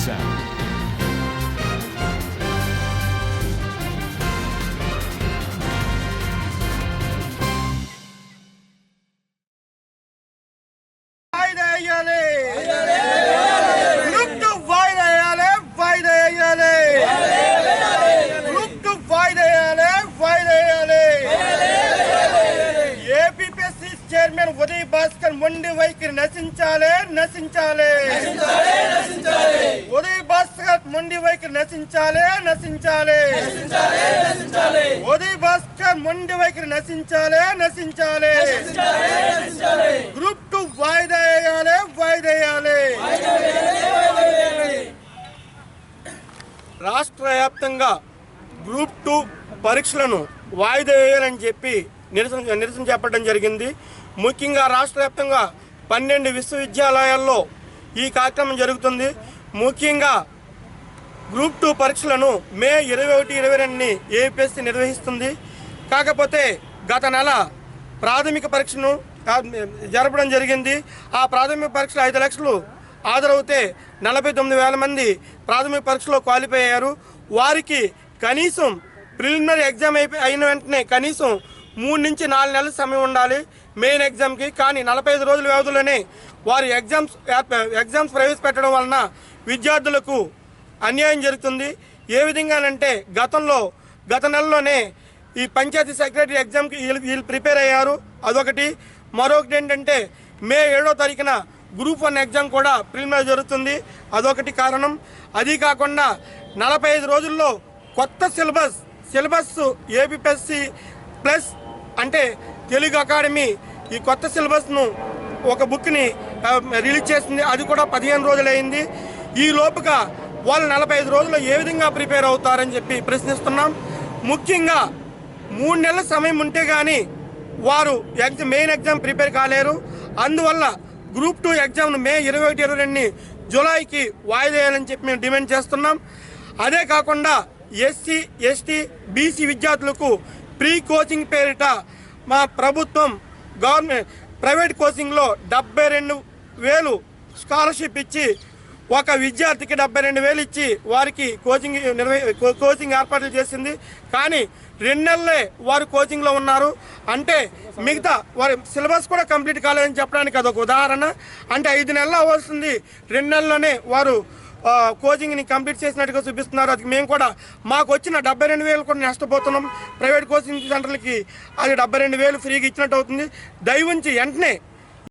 sound. Chairman Uday Bhaskar మొండి వైఖరి నశించాలి నశించాలి ఉదయ్ భాస్కర్ మొండి వైఖరి నశించాలి నశించాలి ఉదయ్ భాస్కర్ మొండి వైఖరి నశించాలి నశించాలి గ్రూప్ 2 వాయిదా వేయాలి వాయిదా వేయాలి. రాష్ట్ర వ్యాప్తంగా గ్రూప్ 2 పరీక్షలను వాయిదా వేయాలని చెప్పి నిరసన చేపట్టడం జరిగింది. ముఖ్యంగా రాష్ట్ర వ్యాప్తంగా 12 విశ్వవిద్యాలయాల్లో ఈ కార్యక్రమం జరుగుతుంది. ముఖ్యంగా గ్రూప్ 2 పరీక్షలను మే 21-22 ఏపీఎస్సీ నిర్వహిస్తుంది. కాకపోతే గత నెల ప్రాథమిక పరీక్షను జరపడం జరిగింది. ఆ ప్రాథమిక పరీక్షలు 5 లక్షలు హాజరవుతే 49,000 మంది ప్రాథమిక పరీక్షలో క్వాలిఫై అయ్యారు. వారికి కనీసం ప్రిలిమినరీ ఎగ్జామ్ అయిన వెంటనే కనీసం 3 నుంచి 4 నెలల సమయం ఉండాలి మెయిన్ ఎగ్జామ్కి. కానీ 45 రోజుల వ్యవధిలోనే వారి ఎగ్జామ్స్ ప్రవేశపెట్టడం వలన విద్యార్థులకు అన్యాయం జరుగుతుంది. ఏ విధంగానంటే గత నెలలోనే ఈ పంచాయతీ సెక్రటరీ ఎగ్జామ్కి వీళ్ళు ప్రిపేర్ అయ్యారు. అదొకటి. మరొకటి ఏంటంటే మే 7వ తారీఖున గ్రూప్ 1 ఎగ్జామ్ కూడా ప్రిలిమినరీ జరుగుతుంది. అదొకటి కారణం. అది కాకుండా 45 రోజుల్లో కొత్త సిలబస్ ఏపీఎస్సీ ప్లస్ అంటే తెలుగు అకాడమీ ఈ కొత్త సిలబస్ను ఒక బుక్ని రిలీజ్ చేసింది. అది కూడా 15 రోజులైంది. ఈ లోపుగా వాళ్ళు 45 రోజుల్లో ఏ విధంగా ప్రిపేర్ అవుతారని చెప్పి ప్రశ్నిస్తున్నాం. ముఖ్యంగా 3 నెలల సమయం ఉంటే కానీ వారు మెయిన్ ఎగ్జామ్ ప్రిపేర్ కాలేరు. అందువల్ల గ్రూప్ 2 ఎగ్జామ్ను మే 21-22 జూలైకి వాయిదా వేయాలని చెప్పి మేము డిమాండ్ చేస్తున్నాం. అదే కాకుండా ఎస్సీ ఎస్టీ బీసీ విద్యార్థులకు ప్రీ కోచింగ్ పేరిట మా ప్రభుత్వం ప్రైవేట్ కోచింగ్లో 72,000 స్కాలర్షిప్ ఇచ్చి ఒక విద్యార్థికి 72,000 ఇచ్చి వారికి కోచింగ్ ఏర్పాట్లు చేసింది. కానీ 2 నెలలే వారు కోచింగ్లో ఉన్నారు. అంటే మిగతా వారి సిలబస్ కూడా కంప్లీట్ కాలేదని చెప్పడానికి అదొక ఉదాహరణ. అంటే 5 నెలలు అవ్వాల్సింది 2 నెలల్లోనే వారు కోచింగ్ని కంప్లీట్ చేసినట్టుగా చూపిస్తున్నారు. అది మేము కూడా మాకు వచ్చిన 72,000 కూడా నష్టపోతున్నాం. ప్రైవేట్ కోచింగ్ సెంటర్లకి అది 72,000 ఫ్రీగా ఇచ్చినట్టు అవుతుంది. దయవుంచి వెంటనే